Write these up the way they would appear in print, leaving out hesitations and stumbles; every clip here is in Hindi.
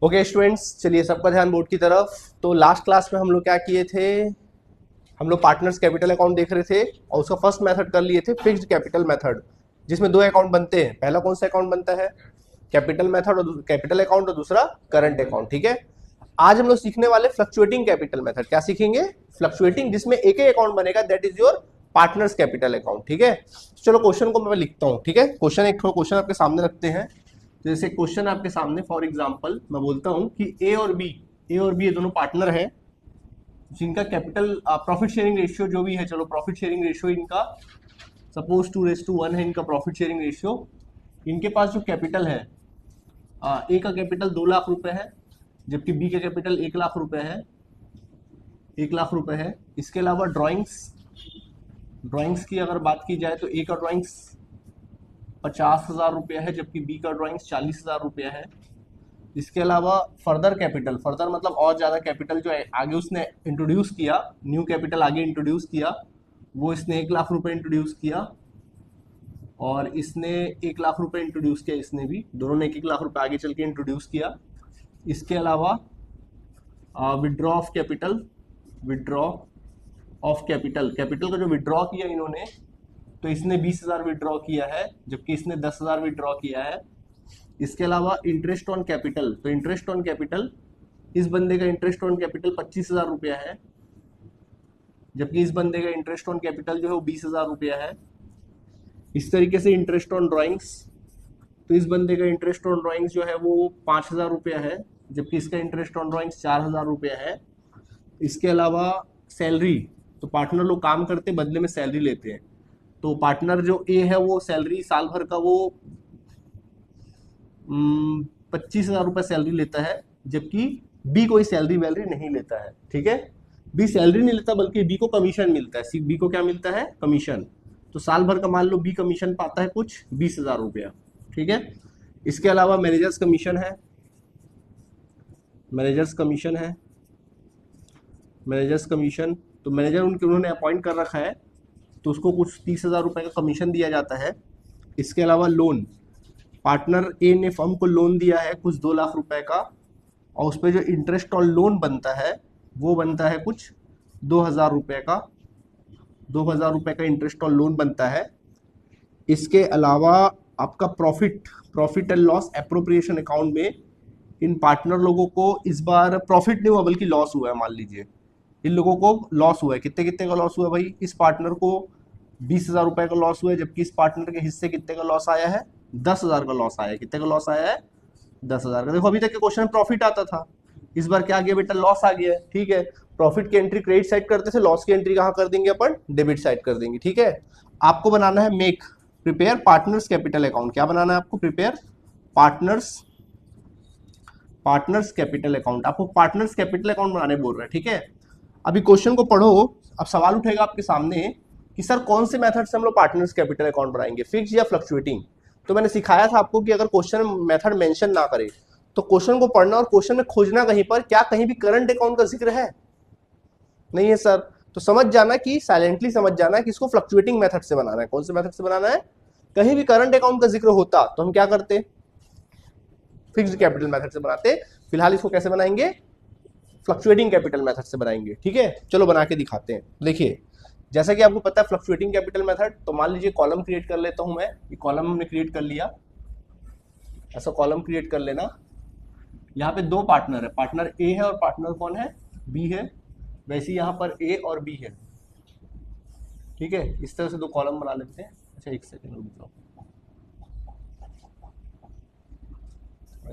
ओके स्टूडेंट्स, चलिए सबका ध्यान बोर्ड की तरफ। तो लास्ट क्लास में हम लोग क्या किए थे, हम लोग पार्टनर्स कैपिटल अकाउंट देख रहे थे और उसका फर्स्ट मेथड कर लिए थे फिक्स्ड कैपिटल मेथड, जिसमें दो अकाउंट बनते हैं। पहला कौन सा अकाउंट बनता है, कैपिटल मेथड और कैपिटल अकाउंट, और दूसरा करंट अकाउंट। ठीक है, आज हम लोग सीखने वाले फ्लक्चुएटिंग कैपिटल मेथड। क्या सीखेंगे? फ्लक्चुएटिंग, जिसमें एक ही अकाउंट बनेगा, that is your partners capital account. ठीक है, चलो क्वेश्चन को मैं लिखता हूँ। ठीक है, क्वेश्चन एक क्वेश्चन आपके सामने रखते हैं। जैसे क्वेश्चन आपके सामने, फॉर एग्जांपल मैं बोलता हूं कि ए और बी ये दोनों पार्टनर हैं, जिनका कैपिटल प्रॉफिट शेयरिंग रेशियो जो भी है, चलो प्रॉफिट शेयरिंग रेशियो इनका सपोज 2:1 है इनका प्रॉफिट शेयरिंग रेशियो। इनके पास जो कैपिटल है, ए का कैपिटल 2 लाख रुपए है, जबकि बी का कैपिटल 1 लाख रुपए है, 1 लाख रुपए है। इसके अलावा ड्राइंग्स की अगर बात की जाए तो ए का ड्राइंग्स 50,000 रुपया है, जबकि बी का ड्राइंग्स 40,000 रुपया है। इसके अलावा फर्दर मतलब और ज़्यादा कैपिटल जो है आगे उसने इंट्रोड्यूस किया, न्यू कैपिटल आगे इंट्रोड्यूस किया, वो इसने 1 लाख रुपए इंट्रोड्यूस किया, और इसने 1 लाख रुपए इंट्रोड्यूस किया, इसने भी, दोनों ने 1-1 लाख रुपए आगे चल के इंट्रोड्यूस किया। इसके अलावा विड्रॉ ऑफ कैपिटल का जो विड्रॉ किया इन्होंने, तो इसने 20,000 विड्रॉ किया है, जबकि इसने 10,000 विड्रॉ किया है। इसके अलावा इंटरेस्ट ऑन कैपिटल, तो इंटरेस्ट ऑन कैपिटल, इस बंदे का इंटरेस्ट ऑन कैपिटल 25,000 रुपया है, जबकि इस बंदे का इंटरेस्ट ऑन कैपिटल जो है वो 20,000 रुपया है। इस तरीके से इंटरेस्ट ऑन ड्राइंग्स, तो इस बंदे का इंटरेस्ट ऑन ड्राइंग्स जो है वो 5,000 रुपया है, जबकि इसका इंटरेस्ट ऑन ड्राइंग्स 4,000 रुपया है। इसके अलावा सैलरी, तो पार्टनर लोग काम करते बदले में सैलरी लेते हैं, तो पार्टनर जो ए है वो सैलरी साल भर का वो 25,000 रुपये सैलरी लेता है, जबकि बी कोई सैलरी वैलरी नहीं लेता है। ठीक है, बी सैलरी नहीं लेता, बल्कि बी को कमीशन मिलता है। बी को क्या मिलता है? कमीशन। तो साल भर का मान लो बी कमीशन पाता है कुछ 20,000 रुपया। ठीक है, इसके अलावा मैनेजर्स कमीशन है, तो मैनेजर उन्होंने अपॉइंट कर रखा है, तो उसको कुछ 30,000 रुपये का कमीशन दिया जाता है। इसके अलावा लोन, पार्टनर ए ने फर्म को लोन दिया है कुछ 2 लाख रुपए का, और उस पर जो इंटरेस्ट और लोन बनता है वो बनता है कुछ 2,000 रुपये का, 2,000 रुपये का इंटरेस्ट और लोन बनता है। इसके अलावा आपका profit and loss appropriation account में इन पार्टनर लोगों को इस बार प्रॉफिट नहीं हुआ बल्कि लॉस हुआ है। मान लीजिए इन लोगों को लॉस हुआ है, कितने कितने का लॉस हुआ है भाई? इस पार्टनर को 20,000 रुपये का लॉस हुआ है, जबकि इस पार्टनर के हिस्से कितने का लॉस आया है? 10,000 का लॉस आया है। कितने का लॉस आया है? 10,000 का। देखो अभी तक के क्वेश्चन में प्रॉफिट आता था, इस बार क्या आ गया बेटा? लॉस आ गया है। ठीक है, प्रॉफिट की एंट्री क्रेडिट साइड करते थे, लॉस की एंट्री कहाँ कर देंगे अपन? डेबिट साइड कर देंगे। ठीक है, आपको बनाना है प्रिपेयर पार्टनर्स कैपिटल अकाउंट। क्या बनाना है आपको? Prepare partners capital account. आपको पार्टनर्स कैपिटल अकाउंट बनाने बोल रहा है। ठीक है, अभी क्वेश्चन को पढ़ो। अब सवाल उठेगा आपके सामने कि सर कौन से मेथड से हम लोग पार्टनर्स कैपिटल अकाउंट बनाएंगे, फिक्स या फ्लक्चुएटिंग? तो मैंने सिखाया था आपको कि अगर क्वेश्चन मेथड मेंशन ना करे तो क्वेश्चन को पढ़ना और क्वेश्चन में खोजना कहीं पर, क्या कहीं भी करंट अकाउंट का जिक्र है? नहीं है सर। तो समझ जाना कि साइलेंटली समझ जाना कि इसको फ्लक्चुएटिंग मेथड से बनाना है। कौन से मेथड से बनाना है? कहीं भी करंट अकाउंट का जिक्र होता तो हम क्या करते? फिक्स्ड कैपिटल मेथड से बनाते। फिलहाल इसको कैसे बनाएंगे? फ्लक्चुएटिंग कैपिटल मेथड से बनाएंगे। ठीक है, चलो बना के दिखाते हैं। देखिए, जैसा कि आपको पता है फ्लक्चुएटिंग कैपिटल मेथड, तो मान लीजिए कॉलम क्रिएट कर लेता हूं मैं। ये कॉलम हमने क्रिएट कर लिया, ऐसा कॉलम क्रिएट कर लेना। यहाँ पे दो पार्टनर है, पार्टनर ए है और पार्टनर कौन है? बी है। वैसे यहाँ पर ए और बी है। ठीक है, इस तरह से दो कॉलम बना लेते हैं। अच्छा एक सेकेंड रुक जाओ,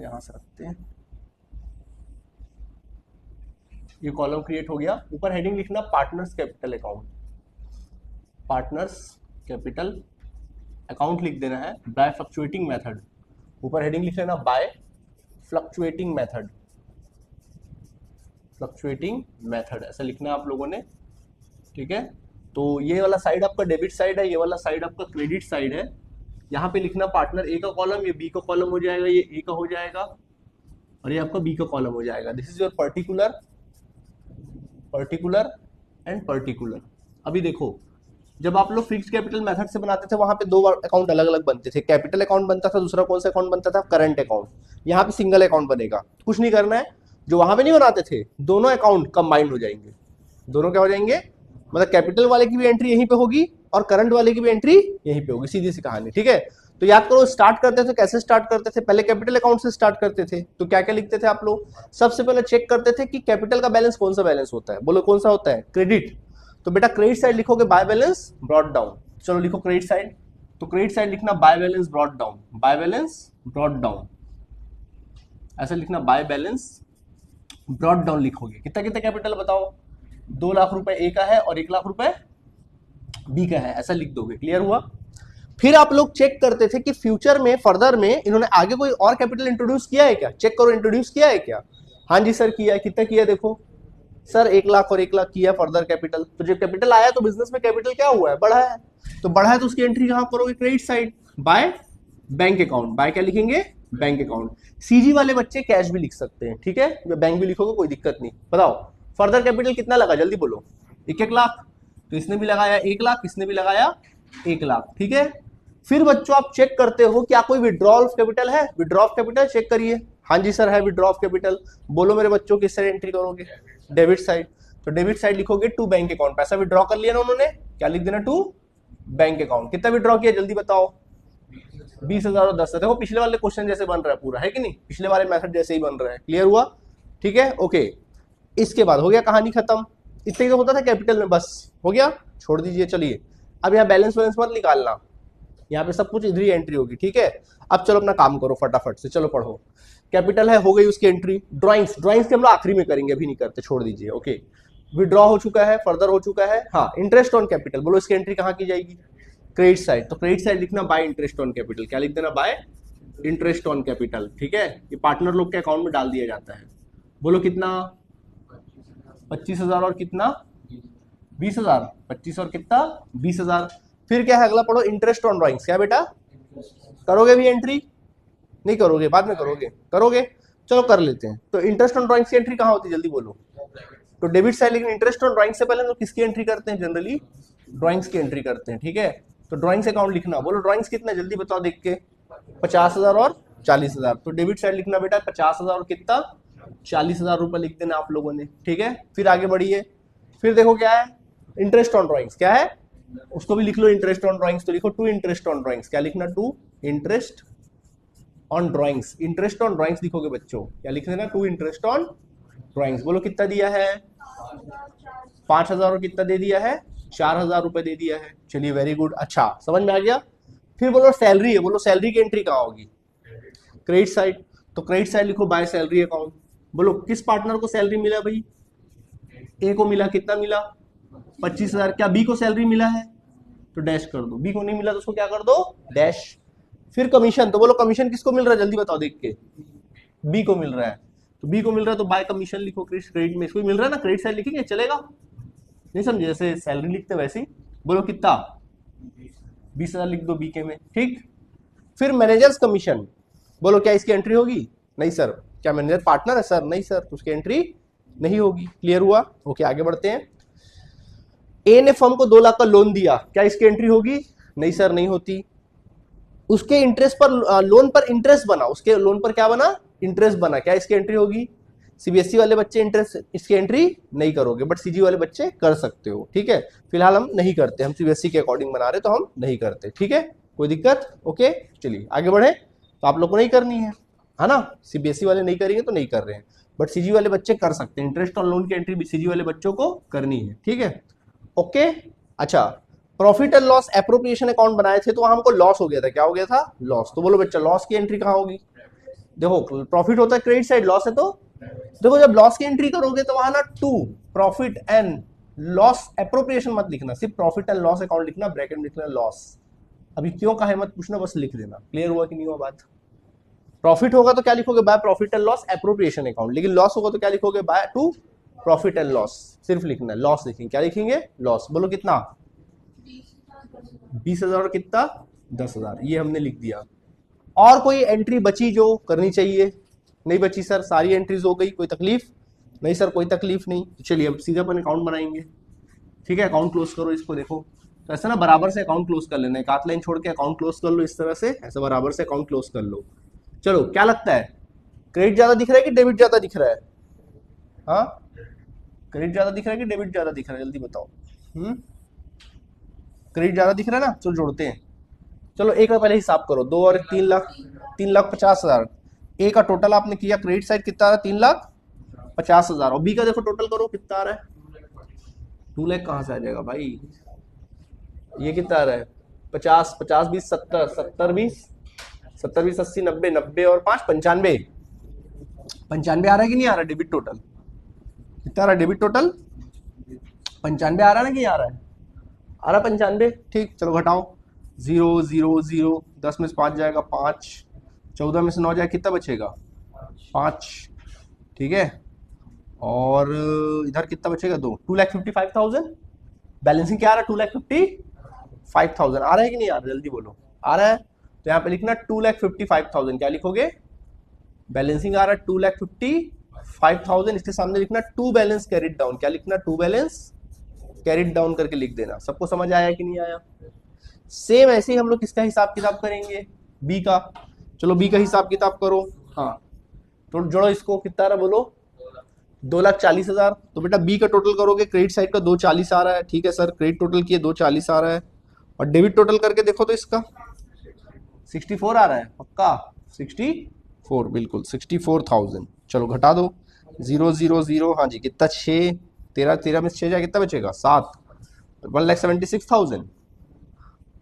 यहाँ से रखते हैं। ये कॉलम क्रिएट हो गया। ऊपर हेडिंग लिखना partners capital account, partners capital account लिख देना है बाय फ्लक्चुएटिंग मेथड। ऊपर हेडिंग लिख लेना बाय फ्लक्चुएटिंग मेथड, ऐसा लिखना है आप लोगों ने। ठीक है, तो ये वाला साइड आपका डेबिट साइड है, ये वाला साइड आपका क्रेडिट साइड है। यहाँ पे लिखना पार्टनर ए का कॉलम, ये बी का कॉलम हो जाएगा, ये ए का हो जाएगा, और ये आपका बी का कॉलम हो जाएगा। This is your particular and particular. अभी देखो, जब आप लोग फिक्स्ड कैपिटल मेथड से बनाते थे वहां पे दो अकाउंट अलग अलग बनते थे, कैपिटल अकाउंट बनता था, दूसरा कौन सा अकाउंट बनता था, करंट अकाउंट। यहाँ पे सिंगल अकाउंट बनेगा, कुछ नहीं करना है। जो वहां पे नहीं बनाते थे, दोनों अकाउंट कंबाइंड हो जाएंगे। दोनों क्या हो जाएंगे, मतलब कैपिटल वाले की भी एंट्री यहीं पे होगी और करंट वाले की भी एंट्री यहीं पे होगी, सीधी सी कहानी, ठीक है। तो याद करो, स्टार्ट करते थे कैसे स्टार्ट करते थे, पहले कैपिटल अकाउंट से स्टार्ट करते थे। तो क्या क्या लिखते थे आप लोग, सबसे पहले चेक करते थे कि कैपिटल का बैलेंस कौन सा बैलेंस होता है, बोलो कौन सा होता है, क्रेडिट। तो बेटा क्रेडिट साइड लिखोगे बाय बैलेंस ब्रॉट डाउन, चलो लिखो क्रेडिट साइड। तो क्रेडिट साइड लिखना by balance brought down, by balance brought down, ऐसा लिखना बाय बैलेंस ब्रॉट डाउन लिखोगे। कितना कितना कैपिटल बताओ, 2 लाख रुपए ए का है और 1 लाख रुपए बी का है, ऐसा लिख दोगे, क्लियर हुआ। फिर आप लोग चेक करते थे कि फ्यूचर में फर्दर में इन्होंने आगे कोई और कैपिटल इंट्रोड्यूस किया है क्या, चेक करो इंट्रोड्यूस किया है क्या। हाँ जी सर किया है, कितना किया देखो सर, 1 लाख और 1 लाख किया फर्दर कैपिटल। तो जब कैपिटल आया तो बिजनेस में कैपिटल क्या हुआ है, बढ़ा है। तो बढ़ा है तो उसकी एंट्री कहां करोगे, credit side, by bank account, by क्या लिखेंगे, बैंक अकाउंट। सीजी वाले बच्चे कैश भी लिख सकते हैं, ठीक है, बैंक भी लिखोगे कोई दिक्कत नहीं। बताओ फर्दर कैपिटल कितना लगा, जल्दी बोलो, 1 लाख। तो इसने भी लगाया 1 लाख, इसने भी लगाया 1 लाख, ठीक है। फिर बच्चों आप चेक करते हो क्या कोई विड्रॉल ऑफ कैपिटल है, विड्रॉ ऑफ कैपिटल चेक करिए। हाँ जी सर है विड्रॉ ऑफ कैपिटल, बोलो मेरे बच्चों किस साइड एंट्री करोगे, डेबिट साइड। तो डेबिट साइड लिखोगे टू बैंक अकाउंट, पैसा विड्रॉ कर लिया ना उन्होंने, क्या लिख देना, टू बैंक अकाउंट। कितना विड्रॉ किया जल्दी बताओ, 20,000 और 10। देखो पिछले वाले क्वेश्चन जैसे बन रहा है पूरा, है कि नहीं, पिछले वाले मेथड जैसे ही बन रहा है, क्लियर हुआ, ठीक है, ओके। इसके बाद हो गया कहानी खत्म, इतने होता था कैपिटल में, बस हो गया, छोड़ दीजिए। चलिए अब यहाँ बैलेंस वैलेंस मत निकालना, यहाँ पे सब कुछ इधर ही एंट्री होगी, ठीक है। अब चलो अपना काम करो फटाफट से, चलो पढ़ो। कैपिटल है, हो गई उसकी एंट्री। ड्राइंग्स, ड्राइंग्स हम लोग आखिरी में करेंगे, अभी नहीं करते, छोड़ दीजिए, ओके। विड्रॉ हो चुका है, फर्दर हो चुका है, हाँ। इंटरेस्ट ऑन कैपिटल, बोलो इसकी एंट्री कहाँ की जाएगी, क्रेडिट साइड। तो क्रेडिट साइड लिखना बाय इंटरेस्ट ऑन कैपिटल, क्या लिख देना, बाय इंटरेस्ट ऑन कैपिटल, ठीक है। ये पार्टनर लोग के अकाउंट में डाल दिया जाता है। बोलो कितना, 25,000 और कितना, 20,000, 25 और कितना, 20,000। फिर क्या है अगला पढ़ो, इंटरेस्ट ऑन ड्राइंग्स, क्या बेटा करोगे भी एंट्री, नहीं करोगे, बाद में करोगे, करोगे, चलो कर लेते हैं। तो इंटरेस्ट ऑन ड्राइंग्स की एंट्री कहाँ होती है, जल्दी बोलो। तो डेबिट साइड, लेकिन इंटरेस्ट ऑन ड्राइंग्स से पहले तो किसकी एंट्री करते हैं, जनरली ड्राइंग्स की एंट्री करते हैं, ठीक है। तो ड्राइंग्स अकाउंट लिखना, बोलो ड्राइंग्स कितना, जल्दी बताओ देख के, 50,000 और 40,000। तो डेबिट साइड लिखना बेटा 50,000 और कितना, 40,000 रुपए लिख देना आप लोगों ने, ठीक है। फिर आगे बढ़िए, फिर देखो क्या है, इंटरेस्ट ऑन ड्राइंग्स, क्या है, उसको भी लिख लो इंटरेस्ट ऑन ड्राइंग्स। तो लिखो टू इंटरेस्ट ऑन ड्राइंग्स, क्या लिखना, to interest on drawings. Interest on drawings लिखोगे बच्चों, क्या लिख देना, टू इंटरेस्ट ऑन ड्राइंग्स। बोलो कितना दिया है, 5,000 और कितना दे दिया है, 4,000 रुपए दे दिया है। चलिए वेरी गुड, अच्छा समझ में आ गया। फिर बोलो सैलरी है, बोलो सैलरी की एंट्री कहाँ होगी, क्रेडिट साइड। तो क्रेडिट साइड लिखो बाय सैलरी अकाउंट। बोलो किस पार्टनर को सैलरी मिला भाई, ए को मिला, कितना मिला, 25,000। क्या बी को सैलरी मिला है, तो डैश कर दो। बी को नहीं मिला तो उसको क्या कर दो, डैश। फिर कमीशन, तो बोलो कमीशन किसको मिल रहा है, जल्दी बताओ देख के, बी को मिल रहा है। तो बी को मिल रहा है तो बाय कमीशन लिखो, क्रेडिट में इसको मिल रहा है ना, क्रेडिट साइड लिखेंगे, चलेगा, नहीं समझे, जैसे सैलरी लिखते वैसे ही। बोलो कितना, 20,000 लिख दो बी के में, ठीक। फिर मैनेजर्स कमीशन, बोलो क्या इसकी एंट्री होगी, नहीं सर। क्या मैनेजर पार्टनर है सर, नहीं सर, तो उसकी एंट्री नहीं होगी, क्लियर हुआ, ओके। आगे बढ़ते हैं। ए ने फर्म को 2 लाख का लोन दिया, क्या इसकी एंट्री होगी, नहीं सर नहीं होती। उसके इंटरेस्ट पर, लोन पर इंटरेस्ट बना, उसके लोन पर क्या बना, इंटरेस्ट बना, क्या इसकी एंट्री होगी। सीबीएसई वाले बच्चे इंटरेस्ट इसकी एंट्री नहीं करोगे, बट सीजी वाले बच्चे कर सकते हो, ठीक है। फिलहाल हम नहीं करते, हम सीबीएसई के अकॉर्डिंग बना रहे तो हम नहीं करते, ठीक है, कोई दिक्कत, ओके। चलिए आगे बढ़े। तो आप लोग को नहीं करनी है ना, सीबीएसई वाले नहीं करेंगे तो नहीं कर रहे हैं, बट सीजी वाले बच्चे कर सकते हैं। इंटरेस्ट ऑन लोन की एंट्री भी सीजी वाले बच्चों को करनी है, ठीक है, ओके। अच्छा, profit and loss appropriation account बनाए थे तो वहां हमको लॉस हो गया था, क्या हो गया था, लॉस। तो बोलो बच्चा लॉस की एंट्री कहाँ होगी, देखो प्रॉफिट होता है क्रेडिट साइड, लॉस है तो देखो जब लॉस की एंट्री करोगे तो वहां ना to profit and loss appropriation मत लिखना, सिर्फ प्रॉफिट एंड लॉस अकाउंट लिखना, ब्रैकेट में लिखना लॉस। अभी क्यों कहा है मत पूछना, बस लिख देना, क्लियर हुआ कि नहीं हुआ बात। प्रॉफिट होगा तो क्या लिखोगे, by profit and loss appropriation account, लेकिन लॉस होगा तो क्या लिखोगे, by two profit and loss, सिर्फ लिखना है, लॉस लिखेंगे, क्या लिखेंगे, लॉस। बोलो कितना, 20,000 और कितना, 10,000, ये हमने लिख दिया। और कोई एंट्री बची जो करनी चाहिए, नहीं बची सर, सारी एंट्रीज हो गई, कोई तकलीफ नहीं सर, कोई तकलीफ नहीं। चलिए अब सीधा अपन अकाउंट बनाएंगे, ठीक है। अकाउंट क्लोज करो इसको, देखो तो ऐसे ना बराबर से अकाउंट क्लोज कर लेना, एक आध लाइन छोड़ के अकाउंट क्लोज कर लो इस तरह से, ऐसे बराबर से अकाउंट क्लोज कर लो। चलो क्या लगता है, क्रेडिट ज्यादा दिख रहा है कि डेबिट ज्यादा दिख रहा है? हाँ, क्रेडिट ज्यादा दिख रहा है कि डेबिट ज्यादा दिख रहा है, जल्दी बताओ। क्रेडिट ज्यादा दिख रहा है ना, चलो जोड़ते हैं। चलो एक का पहले हिसाब करो, 2 और 3 लाख, 3,50,000। ए का टोटल आपने किया, क्रेडिट साइड कितना आ रहा है, 3,50,000। और बी का देखो टोटल करो कितना आ रहा है, 2 लाख कहाँ से आ जाएगा भाई, ये कितना आ रहा है, 50, 50 20 70, 70 20, 70 20 80 90, 90 और 5 95, 95 आ रहा है कि नहीं आ रहा डेबिट टोटल, कितना आ रहा है डेबिट टोटल, 95 आ रहा है ना, कि आ रहा है, आ रहा 95। ठीक, चलो घटाओ, 0 0 0, 10 में से 5 जाएगा 5, 14 में से 9 जाएगा, कितना बचेगा 5, ठीक है। और इधर कितना बचेगा 2, 2,55,000। बैलेंसिंग क्या आ रहा है, 2,55,000 आ रहा है कि नहीं आ रहा, जल्दी बोलो, आ रहा है। तो यहाँ पे लिखना 2,55,000, क्या लिखोगे, बैलेंसिंग आ रहा है 2,55,000, इसके सामने लिखना टू बैलेंस कैरिड डाउन, क्या लिखना, टू बैलेंस कैरिड डाउन करके लिख देना। सबको समझ आया कि नहीं आया? सेम ऐसे ही हम लोग किसका हिसाब किताब करेंगे, बी का। चलो बी का हिसाब किताब करो। हाँ, तो जोड़ो इसको, कितना रहा बोलो, 2,40,000। तो बेटा बी का टोटल करोगे, क्रेडिट साइड का 240 आ रहा है, ठीक है सर, क्रेडिट टोटल किए 240 आ रहा है, और डेबिट टोटल करके देखो तो इसका 64 आ रहा है, पक्का 64, बिल्कुल 64,000। चलो घटा दो, 0 0 0, हाँ जी कितना, 6, 13, 13 में 6 जाए कितना बचेगा 7, 1,76,000,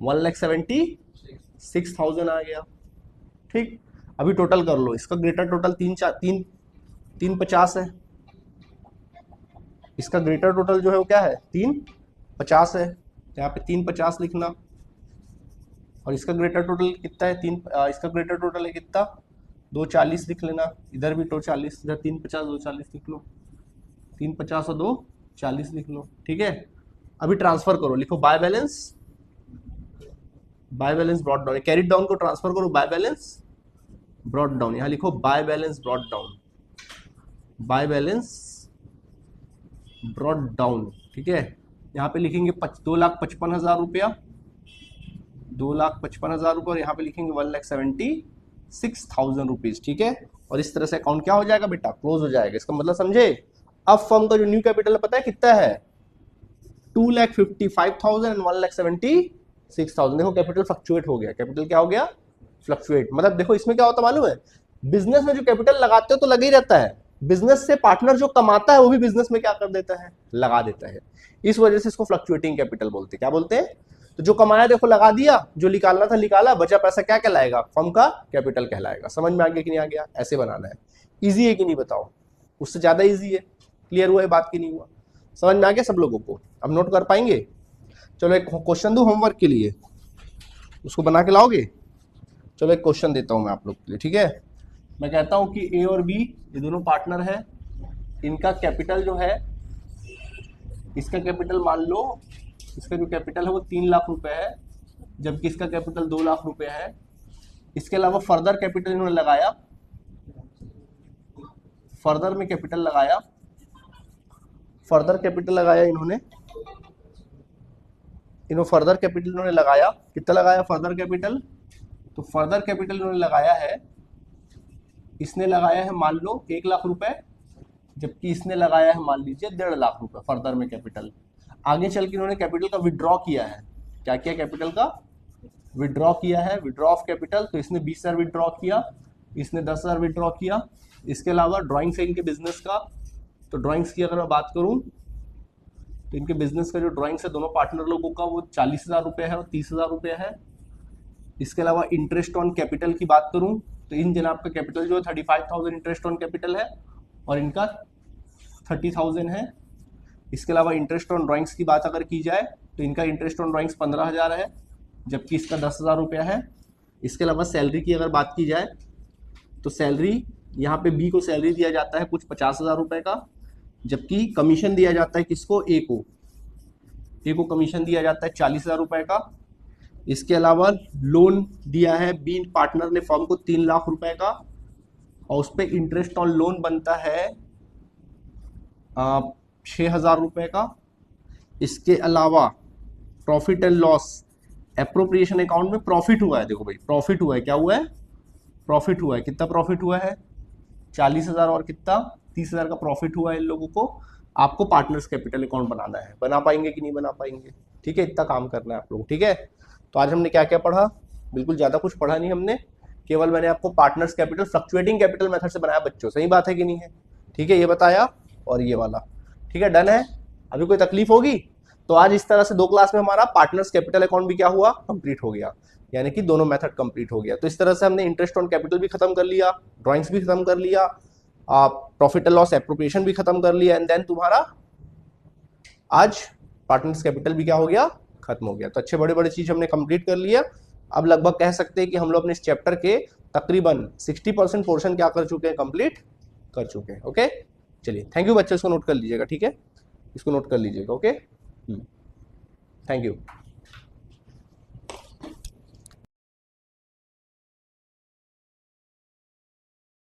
1,76,000 आ गया। ठीक, अभी टोटल कर लो, इसका ग्रेटर टोटल 350 है, इसका ग्रेटर टोटल जो है वो क्या है 350 है, तो यहाँ पे 350 लिखना। और इसका ग्रेटर टोटल कितना है, इसका ग्रेटर टोटल है कितना, 240 लिख लेना, इधर भी 240, इधर 350 240 लिख लो, 350 और 240 लिख लो, ठीक है। अभी ट्रांसफर करो, लिखो by balance, by balance brought down, carried down को ट्रांसफर करो बाय बैलेंस ब्रॉट डाउन, यहाँ लिखो by balance brought down, by balance brought down, ठीक है। यहाँ पे लिखेंगे 2,55,000 रुपया, 2,55,000 रुपये, और यहाँ पे लिखेंगे 1,76,000 रुपीज, ठीक है। और इस तरह से अकाउंट क्या हो जाएगा बेटा, क्लोज हो जाएगा। इसका मतलब समझे, अब फर्म का जो न्यू कैपिटल पता है कितना है, 2,55,000 एंड 1,76,000। देखो कैपिटल फ्लक्चुएट हो गया, कैपिटल क्या हो गया, फ्लक्चुएट। मतलब देखो इसमें क्या होता है मालूम है, बिजनेस में जो कैपिटल लगाते हो तो लगा ही रहता है, बिजनेस से पार्टनर जो कमाता है वो भी बिजनेस में क्या कर देता है, लगा देता है। इस वजह से इसको फ्लक्चुएटिंग कैपिटल बोलते हैं। क्या बोलते हैं, तो जो कमाया देखो लगा दिया, जो निकालना था निकाला, बचा पैसा क्या कहलाएगा, फर्म का कैपिटल कहलाएगा। समझ में आ गया कि नहीं आ गया, ऐसे बनाना है। इजी है कि नहीं बताओ, उससे ज्यादा इजी है, क्लियर हुआ है बात की नहीं हुआ, समझ में आ गया सब लोगों को, अब नोट कर पाएंगे। चलो एक क्वेश्चन दो होमवर्क के लिए, उसको बना के लाओगे। चलो एक क्वेश्चन देता हूं मैं आप लोग के लिए, ठीक है। मैं कहता हूं कि ए और बी ये दोनों पार्टनर है, इनका कैपिटल जो है, इसका कैपिटल मान लो, इसका जो कैपिटल है वो 3 लाख रुपए है, जबकि इसका कैपिटल 2 लाख रुपए है। इसके अलावा फर्दर कैपिटल इन्होंने लगाया, फर्दर में कैपिटल लगाया, फर्दर कैपिटल लगाया इन्होंने फर्दर कैपिटल इन्होंने लगाया, कितना लगाया फर्दर कैपिटल, तो फर्दर कैपिटल इन्होंने लगाया है, इसने लगाया है मान लो 1 लाख रुपए, जबकि इसने लगाया है मान लीजिए 1.5 लाख रुपए फर्दर में कैपिटल। आगे चल के इन्होंने कैपिटल का विड्रॉ किया है, क्या किया, कैपिटल का विड्रॉ किया है, विड्रॉ ऑफ कैपिटल। तो इसने 20,000 विड्रॉ किया, इसने 10,000 विड्रॉ किया। इसके अलावा ड्राइंग्स है इनके बिजनेस का, तो ड्राइंग्स की अगर मैं बात करूं तो इनके बिजनेस का जो ड्राइंग्स है दोनों पार्टनर लोगों का वो 40,000 रुपये है और 30,000 रुपये है। इसके अलावा इंटरेस्ट ऑन कैपिटल की बात करूं तो इन जनाब का कैपिटल जो है 35,000 इंटरेस्ट ऑन कैपिटल है और इनका 30,000 है। इसके अलावा इंटरेस्ट ऑन ड्राइंग्स की बात अगर की जाए तो इनका इंटरेस्ट ऑन ड्राइंग्स 15,000 है, जबकि इसका 10,000 रुपया है। इसके अलावा सैलरी की अगर बात की जाए तो सैलरी यहाँ पे बी को सैलरी दिया जाता है कुछ 50,000 रुपये का, जबकि कमीशन दिया जाता है किसको, ए को कमीशन दिया जाता है 40,000 रुपये का। इसके अलावा लोन दिया है बी पार्टनर ने फर्म को 3 लाख रुपए का, और उस पर इंटरेस्ट ऑन लोन बनता है 6,000 रुपये का। इसके अलावा profit and loss appropriation account में प्रॉफिट हुआ है, देखो भाई प्रॉफिट हुआ है, क्या हुआ है, प्रॉफिट हुआ है, कितना प्रॉफिट हुआ है 40,000 और कितना 30,000 का प्रॉफिट हुआ है इन लोगों को। आपको पार्टनर्स कैपिटल अकाउंट बनाना है, बना पाएंगे कि नहीं बना पाएंगे, ठीक है, इतना काम करना है आप लोग, ठीक है। तो आज हमने क्या क्या पढ़ा, बिल्कुल ज्यादा कुछ पढ़ा नहीं हमने, केवल मैंने आपको partners capital fluctuating capital method से बनाया बच्चों, सही बात है कि नहीं है, ठीक है, ये बताया और ये वाला, ठीक है, डन है। अभी कोई तकलीफ होगी? तो आज इस तरह से 2 क्लास में हमारा पार्टनर्स कैपिटल अकाउंट भी क्या हुआ, कंप्लीट हो गया, यानी कि दोनों मेथड कंप्लीट हो गया। तो इस तरह से हमने इंटरेस्ट ऑन कैपिटल भी खत्म कर लिया, ड्राइंग्स भी खत्म कर लिया, प्रॉफिट एंड लॉस एप्रोप्रिएशन भी खत्म कर लिया, एंड देन तुम्हारा आज पार्टनर्स कैपिटल भी क्या हो गया, खत्म हो गया। तो अच्छे बड़े बड़े चीज हमने कंप्लीट कर लिया। अब लगभग कह सकते हैं कि हम लोग अपने इस चैप्टर के तकरीबन 60% पोर्शन क्या कर चुके हैं, कंप्लीट कर चुके हैं। ओके, चलिए थैंक यू बच्चे, इसको नोट कर लीजिएगा, ठीक है, इसको नोट कर लीजिएगा। Okay, thank you.